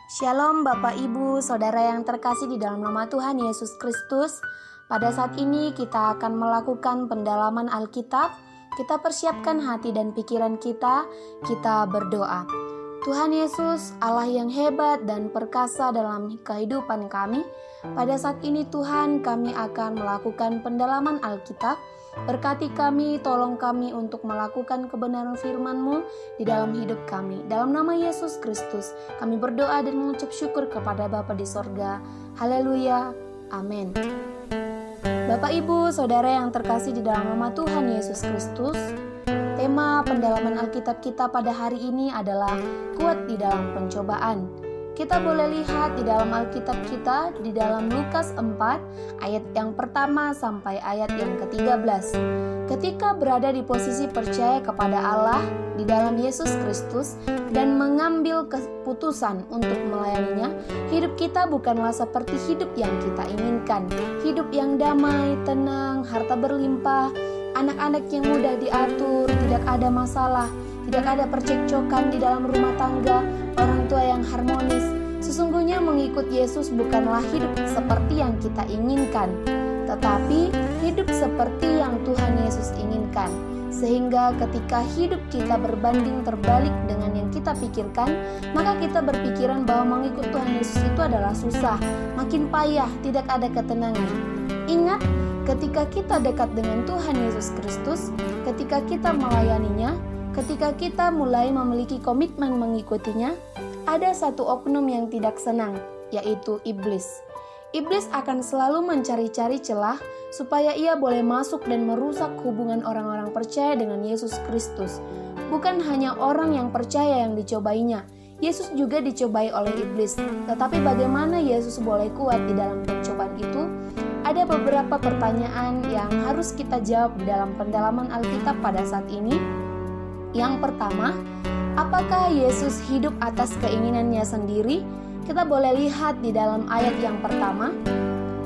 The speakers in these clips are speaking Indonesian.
Shalom Bapak Ibu, Saudara yang terkasih di dalam nama Tuhan Yesus Kristus. Pada saat ini kita akan melakukan pendalaman Alkitab. Kita persiapkan hati dan pikiran kita berdoa. Tuhan Yesus, Allah yang hebat dan perkasa dalam kehidupan kami. Pada saat ini Tuhan, kami akan melakukan pendalaman Alkitab. Berkati kami, tolong kami untuk melakukan kebenaran firman-Mu di dalam hidup kami. Dalam nama Yesus Kristus, kami berdoa dan mengucap syukur kepada Bapa di sorga. Haleluya, amin. Bapak Ibu, Saudara yang terkasih di dalam nama Tuhan Yesus Kristus, tema pendalaman Alkitab kita pada hari ini adalah kuat di dalam pencobaan. Kita boleh lihat di dalam Alkitab kita di dalam Lukas 4 ayat yang pertama sampai ayat yang ke-13. Ketika berada di posisi percaya kepada Allah di dalam Yesus Kristus dan mengambil keputusan untuk melayaninya, hidup kita bukanlah seperti hidup yang kita inginkan. Hidup yang damai, tenang, harta berlimpah, anak-anak yang mudah diatur, tidak ada masalah, tidak ada percekcokan di dalam rumah tangga, orang tua yang harmonis. Sesungguhnya mengikut Yesus bukanlah hidup seperti yang kita inginkan, tetapi hidup seperti yang Tuhan Yesus inginkan. Sehingga ketika hidup kita berbanding terbalik dengan yang kita pikirkan, maka kita berpikiran bahwa mengikut Tuhan Yesus itu adalah susah, makin payah, tidak ada ketenangan. Ingat, ketika kita dekat dengan Tuhan Yesus Kristus, ketika kita melayaninya, ketika kita mulai memiliki komitmen mengikutinya, ada satu oknum yang tidak senang, yaitu iblis. Iblis akan selalu mencari-cari celah supaya ia boleh masuk dan merusak hubungan orang-orang percaya dengan Yesus Kristus. Bukan hanya orang yang percaya yang dicobainya, Yesus juga dicobai oleh iblis. Tetapi bagaimana Yesus boleh kuat di dalam pencobaan itu? Ada beberapa pertanyaan yang harus kita jawab di dalam pendalaman Alkitab pada saat ini. Yang pertama, apakah Yesus hidup atas keinginannya sendiri? Kita boleh lihat di dalam ayat yang pertama,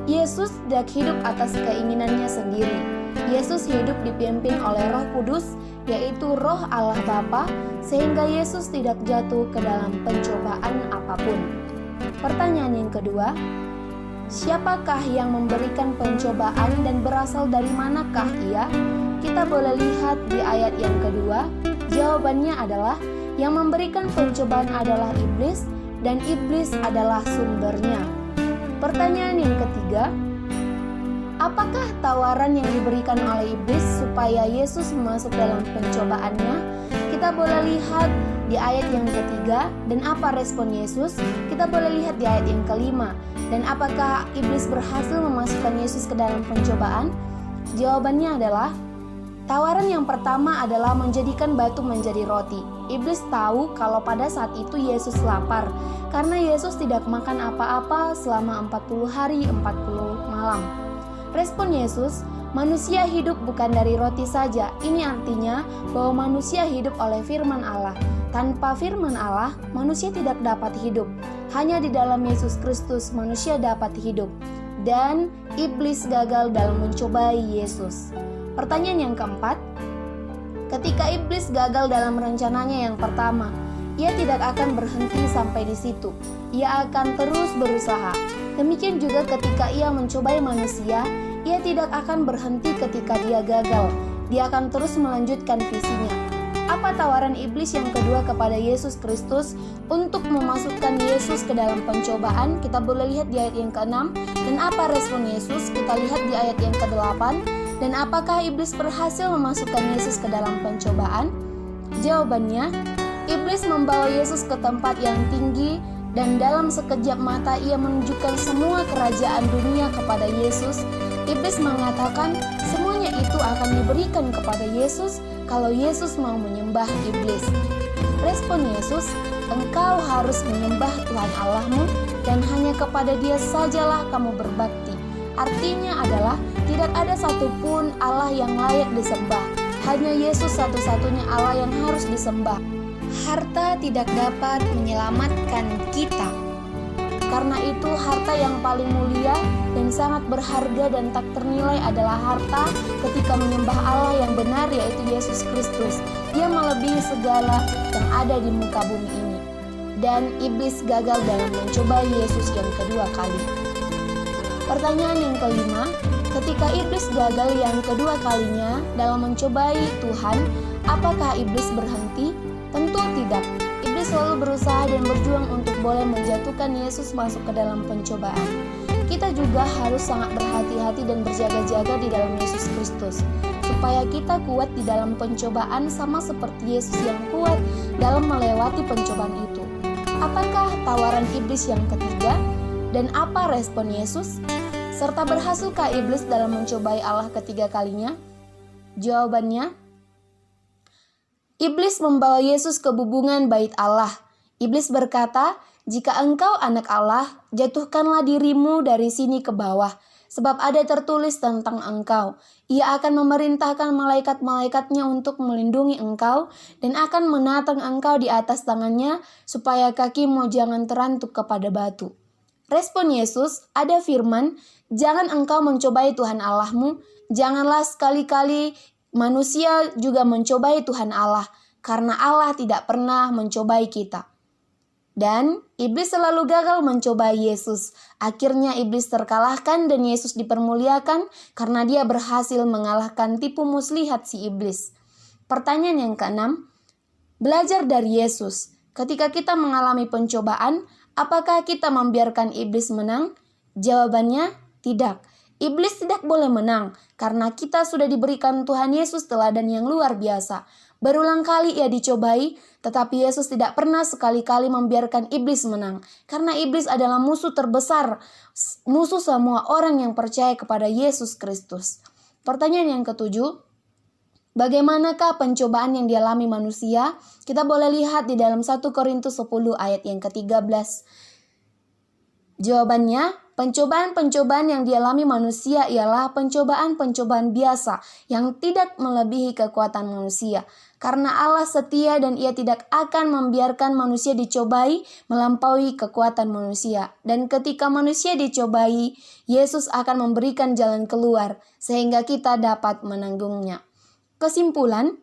Yesus tidak hidup atas keinginannya sendiri. Yesus hidup dipimpin oleh Roh Kudus, yaitu Roh Allah Bapa, sehingga Yesus tidak jatuh ke dalam pencobaan apapun. Pertanyaan yang kedua, siapakah yang memberikan pencobaan dan berasal dari manakah ia? Kita boleh lihat di ayat yang kedua, jawabannya adalah yang memberikan pencobaan adalah iblis dan iblis adalah sumbernya. Pertanyaan yang ketiga, apakah tawaran yang diberikan oleh iblis supaya Yesus masuk dalam pencobaannya? Kita boleh lihat di ayat yang ketiga, dan apa respon Yesus? Kita boleh lihat di ayat yang kelima, dan apakah iblis berhasil memasukkan Yesus ke dalam pencobaan? Jawabannya adalah tawaran yang pertama adalah menjadikan batu menjadi roti. Iblis tahu kalau pada saat itu Yesus lapar, karena Yesus tidak makan apa-apa selama 40 hari 40 malam. Respon Yesus, manusia hidup bukan dari roti saja. Ini artinya bahwa manusia hidup oleh firman Allah. Tanpa firman Allah, manusia tidak dapat hidup. Hanya di dalam Yesus Kristus manusia dapat hidup. Dan iblis gagal dalam mencobai Yesus. Pertanyaan yang keempat, ketika iblis gagal dalam rencananya yang pertama, ia tidak akan berhenti sampai di situ. Ia akan terus berusaha. Demikian juga ketika ia mencobai manusia, ia tidak akan berhenti ketika dia gagal. Dia akan terus melanjutkan visinya. Apa tawaran iblis yang kedua kepada Yesus Kristus untuk memasukkan Yesus ke dalam pencobaan? Kita boleh lihat di ayat yang ke-6. Dan apa respon Yesus? Kita lihat di ayat yang ke-8. Dan apakah iblis berhasil memasukkan Yesus ke dalam pencobaan? Jawabannya, iblis membawa Yesus ke tempat yang tinggi dan dalam sekejap mata ia menunjukkan semua kerajaan dunia kepada Yesus. Iblis mengatakan semuanya itu akan diberikan kepada Yesus kalau Yesus mau menyembah iblis. Respon Yesus, engkau harus menyembah Tuhan Allahmu dan hanya kepada Dia sajalah kamu berbakti. Artinya adalah tidak ada satupun Allah yang layak disembah. Hanya Yesus satu-satunya Allah yang harus disembah. Harta tidak dapat menyelamatkan kita. Karena itu harta yang paling mulia dan sangat berharga dan tak ternilai adalah harta ketika menyembah Allah yang benar, yaitu Yesus Kristus. Dia melebihi segala yang ada di muka bumi ini. dan iblis gagal dalam mencobai Yesus yang kedua kali. Pertanyaan yang kelima, ketika iblis gagal yang kedua kalinya dalam mencobai Tuhan, apakah iblis berhenti? Tentu tidak. Iblis selalu berusaha dan berjuang untuk boleh menjatuhkan Yesus masuk ke dalam pencobaan. Kita juga harus sangat berhati-hati dan berjaga-jaga di dalam Yesus Kristus, supaya kita kuat di dalam pencobaan sama seperti Yesus yang kuat dalam melewati pencobaan itu. Apakah tawaran iblis yang ketiga? Dan apa respon Yesus? Serta berhasilkah iblis dalam mencobai Allah ketiga kalinya? Jawabannya, iblis membawa Yesus ke bubungan bait Allah. Iblis berkata, "Jika engkau anak Allah, jatuhkanlah dirimu dari sini ke bawah, sebab ada tertulis tentang engkau. Ia akan memerintahkan malaikat-malaikatnya untuk melindungi engkau, dan akan menatang engkau di atas tangannya, supaya kakimu jangan terantuk kepada batu." Respon Yesus, ada firman, "Jangan engkau mencobai Tuhan Allahmu." Janganlah sekali-kali manusia juga mencobai Tuhan Allah, karena Allah tidak pernah mencobai kita. Dan iblis selalu gagal mencobai Yesus. Akhirnya iblis terkalahkan dan Yesus dipermuliakan karena dia berhasil mengalahkan tipu muslihat si iblis. Pertanyaan yang keenam, belajar dari Yesus. Ketika kita mengalami pencobaan, apakah kita membiarkan iblis menang? Jawabannya, tidak. Iblis tidak boleh menang karena kita sudah diberikan Tuhan Yesus teladan yang luar biasa. Berulang kali ia dicobai, tetapi Yesus tidak pernah sekali-kali membiarkan iblis menang. Karena iblis adalah musuh terbesar, musuh semua orang yang percaya kepada Yesus Kristus. Pertanyaan yang ketujuh, bagaimanakah pencobaan yang dialami manusia? Kita boleh lihat di dalam 1 Korintus 10 ayat yang ke-13. Jawabannya, pencobaan-pencobaan yang dialami manusia ialah pencobaan-pencobaan biasa yang tidak melebihi kekuatan manusia. Karena Allah setia dan Ia tidak akan membiarkan manusia dicobai melampaui kekuatan manusia. Dan ketika manusia dicobai, Yesus akan memberikan jalan keluar sehingga kita dapat menanggungnya. Kesimpulan,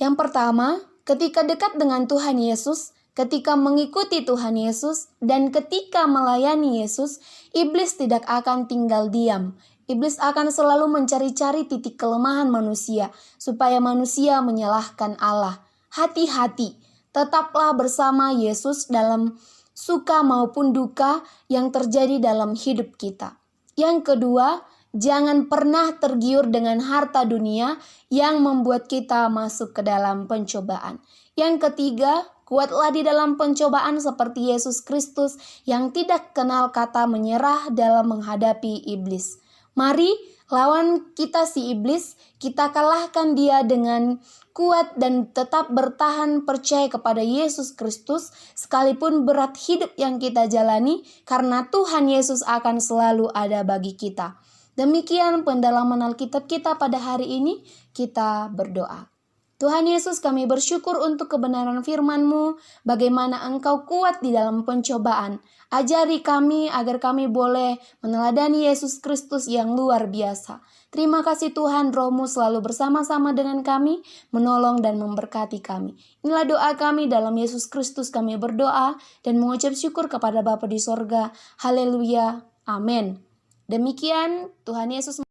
yang pertama, ketika dekat dengan Tuhan Yesus, ketika mengikuti Tuhan Yesus, dan ketika melayani Yesus, iblis tidak akan tinggal diam. Iblis akan selalu mencari-cari titik kelemahan manusia, supaya manusia menyalahkan Allah. Hati-hati, tetaplah bersama Yesus dalam suka maupun duka yang terjadi dalam hidup kita. Yang kedua, jangan pernah tergiur dengan harta dunia yang membuat kita masuk ke dalam pencobaan. Yang ketiga, kuatlah di dalam pencobaan seperti Yesus Kristus yang tidak kenal kata menyerah dalam menghadapi iblis. Mari lawan kita si iblis, kita kalahkan dia dengan kuat dan tetap bertahan percaya kepada Yesus Kristus sekalipun berat hidup yang kita jalani, karena Tuhan Yesus akan selalu ada bagi kita. Demikian pendalaman Alkitab kita pada hari ini, kita berdoa. Tuhan Yesus, kami bersyukur untuk kebenaran firman-Mu, bagaimana Engkau kuat di dalam pencobaan. Ajari kami agar kami boleh meneladani Yesus Kristus yang luar biasa. Terima kasih Tuhan, Roh-Mu selalu bersama-sama dengan kami, menolong dan memberkati kami. Inilah doa kami dalam Yesus Kristus kami berdoa dan mengucap syukur kepada Bapa di sorga. Haleluya. Amin. Demikian Tuhan Yesus